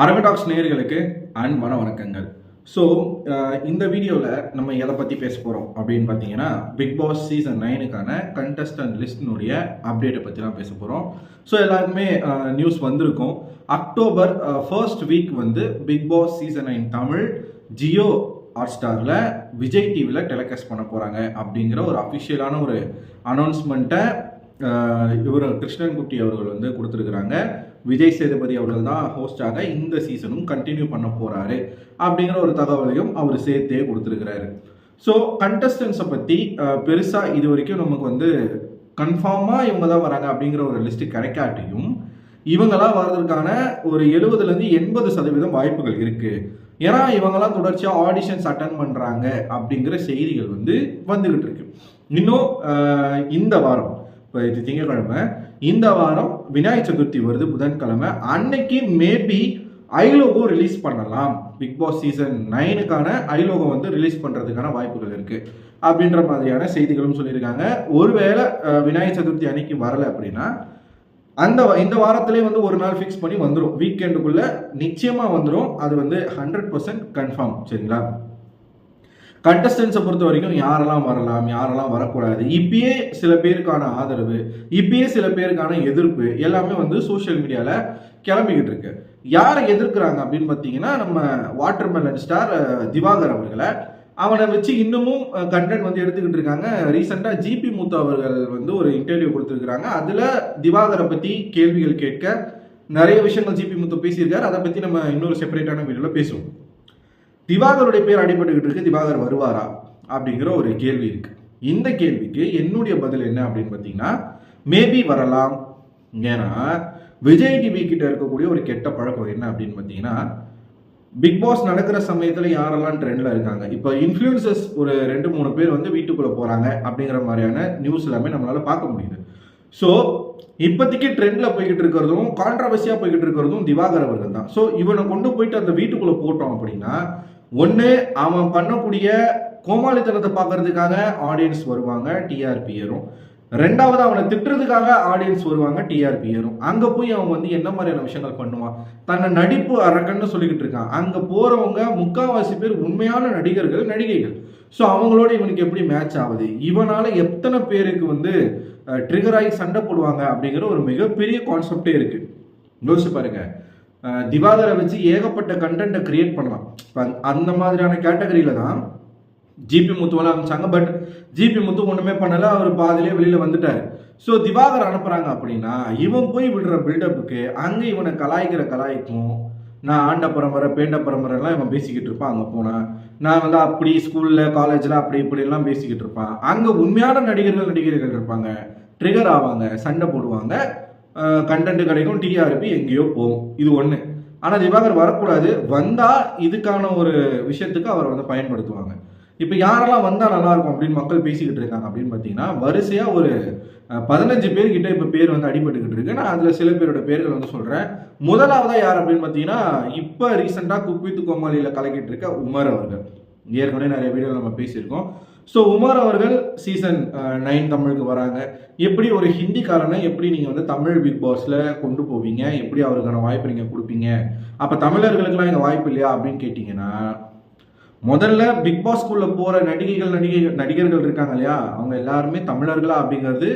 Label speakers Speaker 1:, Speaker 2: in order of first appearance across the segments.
Speaker 1: அரவிடாக்ஸ் நேயர்களுக்கு அன்பான வணக்கங்கள். ஸோ இந்த வீடியோவில் நம்ம எதை பற்றி பேச போகிறோம் அப்படின்னு பார்த்தீங்கன்னா, பிக் பாஸ் சீசன் 9க்கான கண்டஸ்டன்ட் லிஸ்டினுடைய அப்டேட்டை பற்றி தான் பேச போகிறோம். ஸோ எல்லாருக்குமே நியூஸ் வந்திருக்கும். அக்டோபர் ஃபர்ஸ்ட் வீக் வந்து Bigg Boss season 9 Tamil Jio ஹாட்ஸ்டாரில் விஜய் டிவியில் டெலிகாஸ்ட் பண்ண போகிறாங்க அப்படிங்கிற ஒரு அஃபிஷியலான ஒரு அனௌன்ஸ்மெண்ட்டை இவர் கிருஷ்ணன்குட்டி அவர்கள் வந்து கொடுத்துருக்குறாங்க. விஜய் சேதுபதி அவர்கள் தான் ஹோஸ்டாக இந்த சீசனும் கண்டினியூ பண்ண போறாரு அப்படிங்கிற ஒரு தகவலையும் அவர் சேர்த்தே கொடுத்துருக்கிறாரு. ஸோ கண்டஸ்டன்ஸை பற்றி பெருசாக இது வரைக்கும் நமக்கு வந்து கன்ஃபார்மாக இவங்க தான் வராங்க அப்படிங்கிற ஒரு லிஸ்ட்டு கிடைக்காட்டியும் இவங்கெல்லாம் வர்றதுக்கான ஒரு 70-80% வாய்ப்புகள் இருக்குது. ஏன்னா இவங்கெல்லாம் தொடர்ச்சியாக ஆடிஷன்ஸ் அட்டன் பண்ணுறாங்க அப்படிங்கிற செய்திகள் வந்து வந்துகிட்டு இருக்கு. இன்னும் இந்த வாரம், இப்போ இது திங்கட்கிழமை, இந்த வாரம் விநாயகர் சதுர்த்தி வருது, புதன்கிழமை. அன்னைக்கு மேபி ஐலோகோ ரிலீஸ் பண்ணலாம். பிக் பாஸ் சீசன் 9க்கான ஐலோகோ வந்து ரிலீஸ் பண்ணுறதுக்கான வாய்ப்புகள் இருக்குது அப்படின்ற மாதிரியான செய்திகளும் சொல்லியிருக்காங்க. ஒருவேளை விநாயகர் சதுர்த்தி அன்னைக்கு வரலை அப்படின்னா இந்த வாரத்திலே வந்து ஒரு நாள் ஃபிக்ஸ் பண்ணி வந்துடும். வீக்கெண்டுக்குள்ள நிச்சயமாக வந்துடும். அது வந்து 100% கன்ஃபார்ம். சரிங்களா? கண்டஸ்டன்ஸை பொறுத்த வரைக்கும் யாரெல்லாம் வரலாம், யாரெல்லாம் வரக்கூடாது, இப்பயே சில பேருக்கான ஆதரவு, இப்பயே சில பேருக்கான எதிர்ப்பு எல்லாமே வந்து சோஷியல் மீடியாவில் கிளம்பிக்கிட்டு இருக்கு. யாரை எதிர்க்கிறாங்க அப்படின்னு பார்த்தீங்கன்னா, நம்ம வாட்டர்மெலன் ஸ்டார் திவாகர் அவர்களை. அவனை வச்சு இன்னமும் கண்டென்ட் வந்து எடுத்துக்கிட்டு இருக்காங்க. ரீசெண்டாக ஜிபி முத்து அவர்கள் வந்து ஒரு இன்டர்வியூ கொடுத்துருக்குறாங்க. அதில் திவாகரை பற்றி கேள்விகள் கேட்க நிறைய விஷயங்கள் ஜிபி முத்து பேசியிருக்காரு. அதை பற்றி நம்ம இன்னொரு செப்பரேட்டான வீடியோவில் பேசுவோம். திவாகருடைய பேர் அடிபட்டுக்கிட்டு இருக்கு. திவாகர் வருவாரா அப்படிங்கிற ஒரு கேள்வி இருக்கு. இந்த கேள்விக்கு என்னுடைய பதில் என்ன அப்படின்னு பார்த்தீங்கன்னா, மேபி வரலாம். ஏன்னா விஜய் டிவி கிட்ட இருக்கக்கூடிய ஒரு கெட்ட பழக்கம் என்ன அப்படின்னு பார்த்தீங்கன்னா, பிக் பாஸ் நடக்கிற சமயத்தில் யாரெல்லாம் ட்ரெண்டில் இருக்காங்க, இப்போ இன்ஃப்ளூயன்சர்ஸ் ஒரு 2-3 பேர் வந்து வீட்டுக்குள்ளே போகிறாங்க அப்படிங்கிற மாதிரியான நியூஸ் எல்லாமே நம்மளால பார்க்க முடியுது. ஸோ இப்போதைக்கு ட்ரெண்டில் போய்கிட்டு இருக்கிறதும் கான்ட்ரவர்சியாக போய்கிட்டு இருக்கிறதும் திவாகர் அவர்கள் தான். ஸோ இவனை கொண்டு போயிட்டு அந்த வீட்டுக்குள்ளே போட்டோம் அப்படின்னா, ஒன்று அவன் பண்ணக்கூடிய கோமாளித்தனத்தை பார்க்கறதுக்காக ஆடியன்ஸ் வருவாங்க, டிஆர்பி ஏறும். ரெண்டாவது அவனை திட்டுறதுக்காக ஆடியன்ஸ் வருவாங்க, டிஆர்பி ஏறும். அங்கே போய் அவன் வந்து என்ன மாதிரியான விஷயங்கள் பண்ணுவான், தன்னை நடிப்பு அரக்கன்னு சொல்லிக்கிட்டு இருக்கான். அங்கே போகிறவங்க முக்கால்வாசி பேர் உண்மையான நடிகர்கள், நடிகைகள். ஸோ அவங்களோட இவனுக்கு எப்படி மேட்ச் ஆகுது, இவனால் எத்தனை பேருக்கு வந்து ட்ரிகர் ஆகி சண்டை போடுவாங்க அப்படிங்கிற ஒரு மிகப்பெரிய கான்செப்டே இருக்கு. யோசிச்சு பாருங்க, திவாகரை வச்சு ஏகப்பட்ட கண்டென்ட்டை கிரியேட் பண்ணலாம். அந்த மாதிரியான கேட்டகரியில தான் ஜிபி முத்துவெல்லாம் அனுப்பிச்சாங்க. பட் ஜிபி முத்து ஒன்றுமே பண்ணலை, அவர் பாதிலே வெளியில் வந்துட்டார். ஸோ திவாகர் அனுப்புகிறாங்க அப்படின்னா இவன் போய் விடுற பில்டப்புக்கு அங்கே இவனை கலாய்க்கும். நான் ஆண்ட பரம்பரை பேண்ட பரம்பரைலாம் இவன் பேசிக்கிட்டு இருப்பான். அங்கே போனால் நான் வந்து அப்படி ஸ்கூலில் காலேஜில் அப்படி இப்படிலாம் பேசிக்கிட்டு இருப்பான். அங்கே உண்மையான நடிகர்கள் இருப்பாங்க, ட்ரிகர் ஆவாங்க, சண்டை போடுவாங்க, கண்டென்ட் கிடைக்கும், டிஆர்பி எங்கேயோ போகும். இது ஒன்று. ஆனால் திவாகர் வரக்கூடாது. வந்தால் இதுக்கான ஒரு விஷயத்துக்கு அவர் வந்து பயன்படுத்துவாங்க. இப்போ யாரெல்லாம் வந்தால் நல்லாயிருக்கும் அப்படின்னு மக்கள் பேசிக்கிட்டு இருக்காங்க அப்படின்னு பார்த்தீங்கன்னா, வரிசையாக ஒரு 15 பேர்கிட்ட இப்போ பேர் வந்து அடிபட்டுக்கிட்டு இருக்கு. நான் அதில் சில பேரோட பேர்கள் வந்து சொல்கிறேன். முதலாவதாக யார் அப்படின்னு பார்த்தீங்கன்னா, இப்போ ரீசெண்டாக குக் வித் கோமாளியில் கலக்கிட்டு இருக்க உமர் அவர்கள். ஏற்கனவே நிறைய வீடியோ நம்ம பேசியிருக்கோம். ஸோ உமர் அவர்கள் சீசன் 9 தமிழுக்கு வராங்க. எப்படி ஒரு ஹிந்திக்காரனை எப்படி நீங்கள் வந்து தமிழ் பிக் பாஸில் கொண்டு போவீங்க, எப்படி அவருக்கான வாய்ப்பு நீங்கள் கொடுப்பீங்க, அப்போ தமிழர்களுக்கெல்லாம் இங்கே வாய்ப்பு இல்லையா அப்படின்னு கேட்டிங்கன்னா, முதல்ல பிக் பாஸ்குள்ளே போகிற நடிகர்கள் இருக்காங்க இல்லையா, அவங்க எல்லாருமே தமிழர்களா அப்படிங்கிறது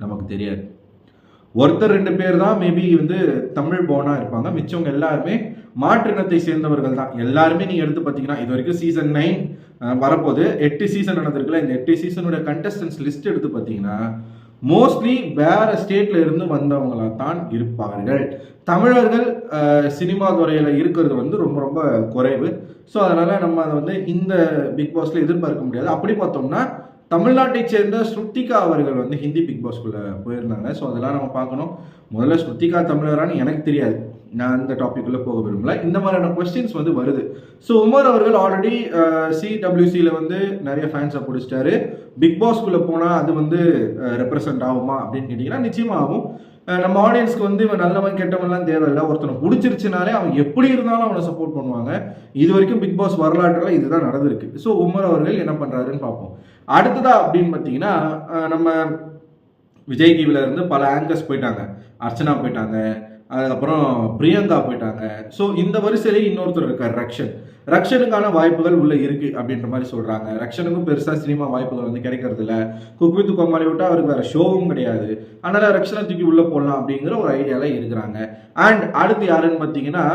Speaker 1: நமக்கு தெரியாது. ஒருத்தர் 2 பேர் தான் மேபி வந்து தமிழ் போனாக இருப்பாங்க. மிச்சவங்க எல்லாருமே மாற்றினத்தை சேர்ந்தவர்கள் தான். எல்லாருமே நீங்கள் எடுத்து பார்த்தீங்கன்னா, இது வரைக்கும் சீசன் 9 வரப்போது 8 சீசன் நடந்திருக்குல்ல, இந்த 8 சீசனோட கண்டஸ்டன்ஸ் லிஸ்ட் எடுத்து பார்த்தீங்கன்னா மோஸ்ட்லி வேற ஸ்டேட்ல இருந்து வந்தவங்களா தான் இருப்பார்கள். தமிழர்கள் சினிமா துறையில் இருக்கிறது வந்து ரொம்ப ரொம்ப குறைவு. ஸோ அதனால நம்ம அதை வந்து இந்த பிக் பாஸ்ல எதிர்பார்க்க முடியாது. அப்படி பார்த்தோம்னா தமிழ்நாட்டை சேர்ந்த ஸ்ருத்திகா அவர்கள் வந்து ஹிந்தி பிக் பாஸ்குள்ள போயிருந்தாங்க. ஸோ அதெல்லாம் நம்ம பார்க்கணும். முதல்ல ஸ்ருத்திகா தமிழரான்னு எனக்கு தெரியாது, நான் அந்த டாபிக்குள்ளே போக விரும்பல. இந்த மாதிரியான கொஸ்டின்ஸ் வந்து வருது. ஸோ உமர் அவர்கள் ஆல்ரெடி சிடபிள்யூசியில் வந்து நிறைய ஃபேன்ஸை பிடிச்சிட்டாரு. பிக் பாஸ்குள்ளே போனால் அது வந்து ரெப்ரசன்ட் ஆகுமா அப்படின்னு கேட்டிங்கன்னா நிச்சயமாக ஆகும். நம்ம ஆடியன்ஸ்க்கு வந்து இவன் நல்லவன் கெட்டவன்லாம் தேவையில்லை. ஒருத்தனை பிடிச்சிருச்சுனாலே அவன் எப்படி இருந்தாலும் அவனை சப்போர்ட் பண்ணுவாங்க. இது வரைக்கும் பிக் பாஸ் வரலாற்றில் இதுதான் நடந்திருக்கு. ஸோ உமர் அவர்கள் என்ன பண்ணுறாருன்னு பார்ப்போம். அடுத்ததா அப்படின்னு பார்த்தீங்கன்னா, நம்ம விஜய் டிவில இருந்து பல ஆங்கர்ஸ் போயிட்டாங்க. அர்ச்சனா போயிட்டாங்க, அதுக்கப்புறம் பிரியங்கா போயிட்டாங்க. ஸோ இந்த வரிசையிலே இன்னொருத்தர் இருக்கார் ரக்ஷனுக்கான வாய்ப்புகள் உள்ள இருக்கு அப்படின்ற மாதிரி சொல்றாங்க. ரக்ஷனுக்கும் பெருசா சினிமா வாய்ப்புகள் வந்து கிடைக்கிறது இல்ல. குக் வித் கோமாளி விட்டா அவருக்கு வேற ஷோவும் கிடையாது. அதனால ரக்ஷனை தூக்கி உள்ள போடலாம் அப்படிங்கிற ஒரு ஐடியால இருக்கிறாங்க. அண்ட் அடுத்து யாருன்னு பார்த்தீங்கன்னா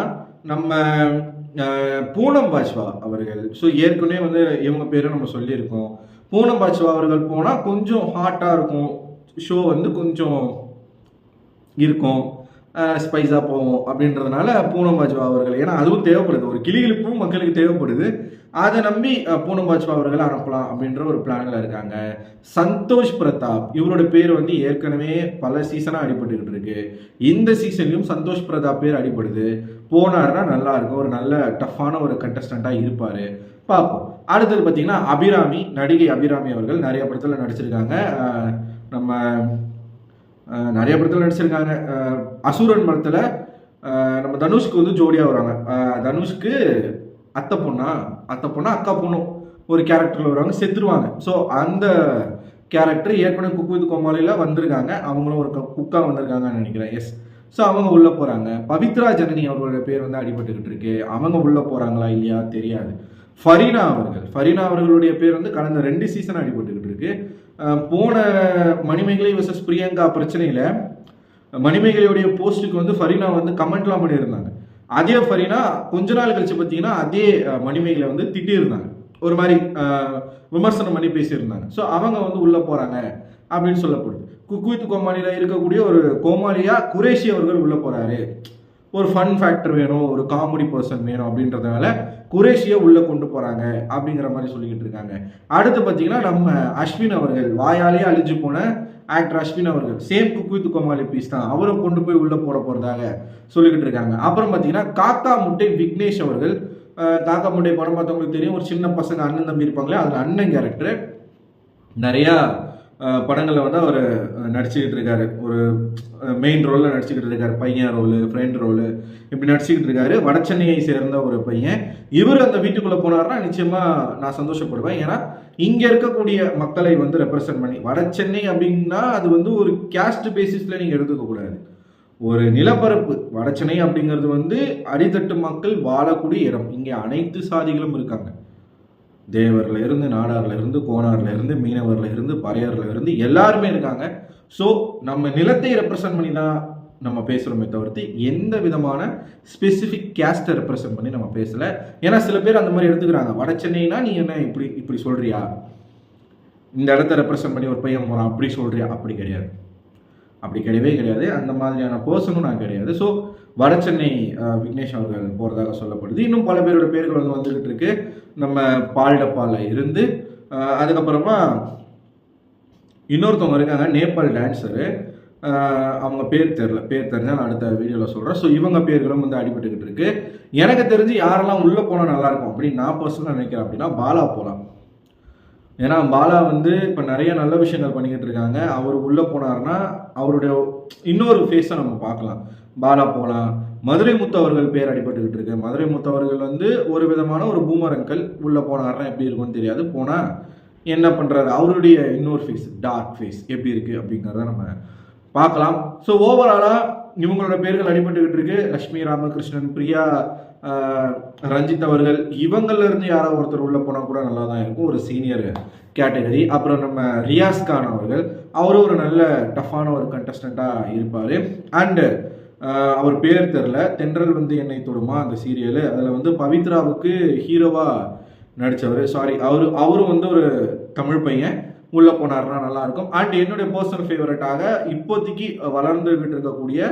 Speaker 1: நம்ம பூனம் பாஜ்வா அவர்கள். ஸோ ஏற்கனவே வந்து இவங்க பேரும் நம்ம சொல்லியிருக்கோம். பூனம் பாஜ்வா அவர்கள் போனால் கொஞ்சம் ஹாட்டாக இருக்கும், ஷோ வந்து கொஞ்சம் இருக்கும், ஸ்பைஸாக போகும் அப்படின்றதுனால பூனம் பாஜ்வா அவர்கள், ஏன்னா அதுவும் தேவைப்படுது, ஒரு கிளிகிழிப்பும் மக்களுக்கு தேவைப்படுது, அதை நம்பி பூனம் பாஜ்வா அவர்களை அனுப்பலாம் அப்படின்ற ஒரு பிளானில் இருக்காங்க. சந்தோஷ் பிரதாப் இவரோட பேர் வந்து ஏற்கனவே பல சீசனாக அடிபட்டுக்கிட்டு இருக்கு. இந்த சீசன்லையும் சந்தோஷ் பிரதாப் பேர் அடிபடுது. போனார்னா நல்லா இருக்கும், ஒரு நல்ல டஃப்பான ஒரு கண்டஸ்டண்ட்டாக இருப்பார், பார்ப்போம். அடுத்தது பார்த்தீங்கன்னா அபிராமி, நடிகை அபிராமி அவர்கள் நிறைய படத்தில் நடிச்சிருக்காங்க. நம்ம நிறைய படத்தில் நடிச்சிருக்காங்க. அசுரன் படத்தில் நம்ம தனுஷ்க்கு வந்து ஜோடியாக வராங்க. தனுஷ்க்கு அத்தை பொண்ணா அக்கா பொண்ணும் ஒரு கேரக்டரில் வருவாங்க, செத்துருவாங்க. ஸோ அந்த கேரக்டர் ஏற்கனவே குக் வித் கோமாளியில் வந்திருக்காங்க, அவங்களும் ஒரு குக்காக வந்திருக்காங்கன்னு நினைக்கிறேன். எஸ். ஸோ அவங்க உள்ளே போகிறாங்க. பவித்ரா ஜனனி அவர்களுடைய பேர் வந்து அடிபட்டுக்கிட்டு இருக்கு. அவங்க உள்ளே போகிறாங்களா இல்லையா தெரியாது. ஃபரீனா அவர்களுடைய பேர் வந்து கடந்த 2 சீசன் அடிபட்டுக்கிட்டு இருக்கு. போன மணிமேகலை வர்சஸ் பிரியங்கா பிரச்சனையில் மணிமேகலையுடைய போஸ்ட்டுக்கு வந்து ஃபரீனா வந்து கமெண்ட்லாம் பண்ணியிருந்தாங்க. அதே ஃபரீனா கொஞ்ச நாள் கழிச்சு பார்த்தீங்கன்னா அதே மணிமேகலை வந்து திட்டியிருந்தாங்க, ஒரு மாதிரி விமர்சனம் பண்ணி பேசியிருந்தாங்க. ஸோ அவங்க வந்து உள்ளே போகிறாங்க அப்படின்னு சொல்லப்படுது. குக் வித் கோமாளியில் இருக்கக்கூடிய ஒரு கோமாளியா குரேஷி அவர்கள் உள்ளே போகிறாரு. ஒரு ஃபன் ஃபேக்டர் வேணும், ஒரு காமெடி பர்சன் வேணும் அப்படின்றதுனால குரேஷியை உள்ளே கொண்டு போகிறாங்க அப்படிங்கிற மாதிரி சொல்லிக்கிட்டு இருக்காங்க. அடுத்து பார்த்தீங்கன்னா நம்ம அஸ்வின் அவர்கள், வாயாலே அழிஞ்சு போன ஆக்டர் அஸ்வின் அவர்கள், same cook with Comali piece தான், அவரை கொண்டு போய் உள்ளே போட போகிறதாக சொல்லிக்கிட்டு இருக்காங்க. அப்புறம் பார்த்தீங்கன்னா காக்கா முட்டை விக்னேஷ் அவர்கள். காக்கா முட்டை படம் பார்த்தவங்களுக்கு தெரியும், ஒரு சின்ன பசங்க அண்ணன் தம்பி இருப்பாங்களே, அதில் அண்ணன் கேரக்டர் நிறையா படங்களில் வந்து அவர் நடிச்சுக்கிட்டு இருக்காரு. ஒரு மெயின் ரோலில் நடிச்சுக்கிட்டு இருக்காரு, பையன் ரோலு, ஃப்ரெண்ட் ரோலு, இப்படி நடிச்சுக்கிட்டு இருக்காரு. வடசென்னையை சேர்ந்த ஒரு பையன். இவர் அந்த வீட்டுக்குள்ளே போனார்னா நிச்சயமாக நான் சந்தோஷப்படுவேன். ஏன்னா இங்கே இருக்கக்கூடிய மக்களை வந்து ரெப்ரசன்ட் பண்ணி, வடசென்னை அப்படின்னா அது வந்து ஒரு கேஸ்ட் பேசிஸில் நீங்கள் எடுத்துக்கக்கூடாது, ஒரு நிலப்பரப்பு. வடசென்னை அப்படிங்கிறது வந்து அடித்தட்டு மக்கள் வாழக்கூடிய இடம். இங்கே அனைத்து சாதிகளும் இருக்காங்க. தேவர்ல இருந்து, நாடார்ல இருந்து, கோனார்ல இருந்து, மீனவர்ல இருந்து, பறையர்ல இருந்து எல்லாருமே இருக்காங்க. ஸோ நம்ம நிலத்தை ரெப்ரசன்ட் பண்ணி தான் நம்ம பேசுகிறோமே தவிர்த்து எந்த விதமான ஸ்பெசிஃபிக் கேஸ்ட்டை ரெப்ரசன்ட் பண்ணி நம்ம பேசலை. ஏன்னா சில பேர் அந்த மாதிரி எடுத்துக்கிறாங்க, வட சென்னைனா நீ என்ன இப்படி சொல்கிறியா, இந்த இடத்த ரெப்ரசன்ட் பண்ணி ஒரு பையன் போகிறான் அப்படி சொல்கிறியா, அப்படி கிடையாது, அப்படி கிடையவே கிடையாது. அந்த மாதிரியான பர்சனும் நான் கிடையாது. ஸோ வட சென்னை விக்னேஷ் அவர்கள் போகிறதாக சொல்லப்படுது. இன்னும் பல பேரோட பேர்கள் வந்து வந்துகிட்டு இருக்கு. நம்ம பால்டப்பாவில் இருந்து அதுக்கப்புறமா இன்னொருத்தவங்க இருக்காங்க, நேபாள் டான்ஸரு, அவங்க பேர் தெரிஞ்சால் நான் அடுத்த வீடியோவில் சொல்கிறேன். ஸோ இவங்க பேர்களும் வந்து அடிபட்டுக்கிட்டு இருக்கு. எனக்கு தெரிஞ்சு யாரெல்லாம் உள்ளே போனால் நல்லாயிருக்கும் அப்படின்னு நான் பர்சனலாக நினைக்கிறேன் அப்படின்னா பாலா போகலாம். ஏன்னா பாலா வந்து இப்போ நிறைய நல்ல விஷயங்கள் பண்ணிக்கிட்டு இருக்காங்க. அவர் உள்ளே போனார்னா அவருடைய இன்னொரு ஃபேஸை நம்ம பார்க்கலாம். பாலா போகலாம். மதுரை முத்து அவர்கள் பேர் அடிபட்டுக்கிட்டு இருக்கு. மதுரை முத்து அவர்கள் வந்து ஒரு விதமான ஒரு பூமர் அங்கிள். உள்ளே போனார்னா எப்படி இருக்கும்னு தெரியாது, போனால் என்ன பண்ணுறாரு, அவருடைய இன்னொரு ஃபேஸ், டார்க் ஃபேஸ் எப்படி இருக்குது அப்படிங்கிறத நம்ம பார்க்கலாம். ஸோ ஓவராலாக இவங்களோட பேர்கள் அடிபட்டுக்கிட்டு இருக்கு. லட்சுமி ராமகிருஷ்ணன், பிரியா, ரஞ்சித் அவர்கள், இவங்கள்லேருந்து யாராவது ஒருத்தர் உள்ளே போனால் கூட நல்லா தான் இருக்கும், ஒரு சீனியர் கேட்டகரி. அப்புறம் நம்ம ரியாஸ் கான் அவர்கள், அவரும் ஒரு நல்ல டஃப்பான ஒரு கண்டஸ்டண்ட்டாக இருப்பார். அண்டு அவர் பேர் தெரில, தென்றல் வந்து என்னை தொடுமா அந்த சீரியலு, அதில் வந்து பவித்ராவுக்கு ஹீரோவாக நடித்தவர். சாரி, அவரும் வந்து ஒரு தமிழ் பையன். உள்ளே போனார்னா நல்லாயிருக்கும். அண்ட் என்னுடைய பர்சனல் ஃபேவரட்டாக இப்போதைக்கு வளர்ந்துக்கிட்டு இருக்கக்கூடிய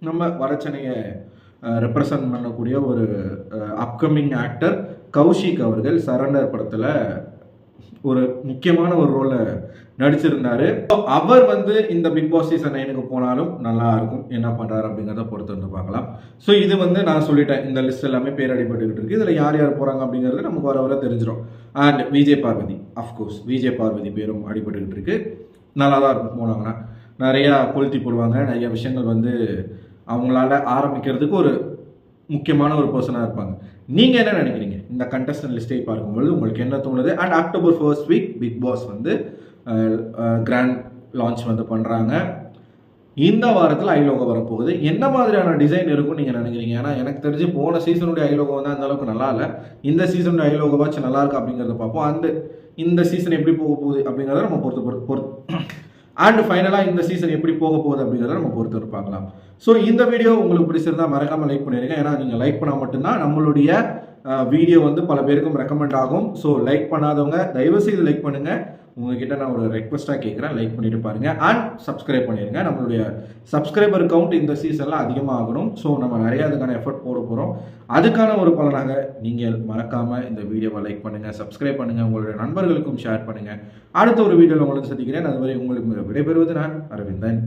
Speaker 1: நம்ம வடசென்னையை ரெப்ரசன்ட் பண்ணக்கூடிய ஒரு அப்கமிங் ஆக்டர் கௌஷிக் அவர்கள் சரண்டர் படத்தில் ஒரு முக்கியமான ஒரு ரோலை நடிச்சிருந்தாரு. அவர் வந்து இந்த பிக் பாஸ் சீசன் 9க்கு போனாலும் நல்லா இருக்கும். என்ன பண்ணுறாரு அப்படிங்கிறத பொறுத்து வந்து பார்க்கலாம். ஸோ இது வந்து நான் சொல்லிட்டேன், இந்த லிஸ்ட் எல்லாமே பேர் அடிபட்டுக்கிட்டு இருக்கு. இதில் யார் யார் போகிறாங்க அப்படிங்கிறது நமக்கு வர தெரிஞ்சிடும். அண்ட் விஜய் பார்வதி, அஃப்கோர்ஸ் விஜய் பார்வதி பேரும் அடிபட்டுக்கிட்டு இருக்கு. நல்லா தான் இருக்கும். போனாங்கன்னா நிறையா கொளுத்தி போடுவாங்க, நிறைய விஷயங்கள் வந்து அவங்களால ஆரம்பிக்கிறதுக்கு ஒரு முக்கியமான ஒரு பர்சனாக இருப்பாங்க. நீங்கள் என்ன நினைக்கிறீங்க இந்த கண்டஸ்டன்ட் லிஸ்ட்டை பார்க்கும்பொழுது? உங்களுக்கு என்ன தோணுது? And October 1st week Bigg Boss வந்து கிராண்ட் லான்ச் வந்து பண்ணுறாங்க. இந்த வாரத்தில் ஐலோகோ வரப்போகுது. என்ன மாதிரியான டிசைன் இருக்கும்னு நீங்கள் நினைக்கிறீங்க? ஏன்னா எனக்கு தெரிஞ்சு போன சீசனுடைய ஐலோகோ வந்து அந்த அளவுக்கு நல்லா இல்லை. இந்த சீசனுடைய ஐலோகோவாச்சும் நல்லா இருக்கு அப்படிங்கிறத பார்ப்போம். இந்த சீசன் எப்படி போக போகுது அப்படிங்கிறத நம்ம பொறுத்து அண்ட் ஃபைனலாக இந்த சீசன் எப்படி போக போகுது அப்படிங்கிறத நம்ம பொறுத்து பார்க்கலாம். ஸோ இந்த வீடியோ உங்களுக்கு பிடிச்சிருந்தா மறக்காமல் லைக் பண்ணிடுங்க. ஏன்னா நீங்கள் லைக் பண்ணால் மட்டும்தான் நம்மளுடைய வீடியோ வந்து பல பேருக்கும் ரெக்கமெண்ட் ஆகும். ஸோ லைக் பண்ணாதவங்க தயவுசெய்து லைக் பண்ணுங்கள். உங்ககிட்ட நான் ஒரு ரெக்வஸ்ட்டாக கேட்குறேன், லைக் பண்ணிட்டு பாருங்கள் அண்ட் சப்ஸ்கிரைப் பண்ணிடுங்க. நம்மளுடைய சப்ஸ்கிரைபர் கவுண்ட் இந்த சீசனில் அதிகமாக ஆகணும். ஸோ நம்ம நிறைய அதுக்கான எஃபர்ட் போட போகிறோம். அதுக்கான ஒரு பலனாக நீங்கள் மறக்காமல் இந்த வீடியோவை லைக் பண்ணுங்கள், சப்ஸ்கிரைப் பண்ணுங்கள், உங்களுடைய நண்பர்களுக்கும் ஷேர் பண்ணுங்கள். அடுத்த ஒரு வீடியோவில் உங்களுக்கு சந்திக்கிறேன். அதுவரை உங்களுக்கு விடைபெறுவது நான் அரவிந்தன்.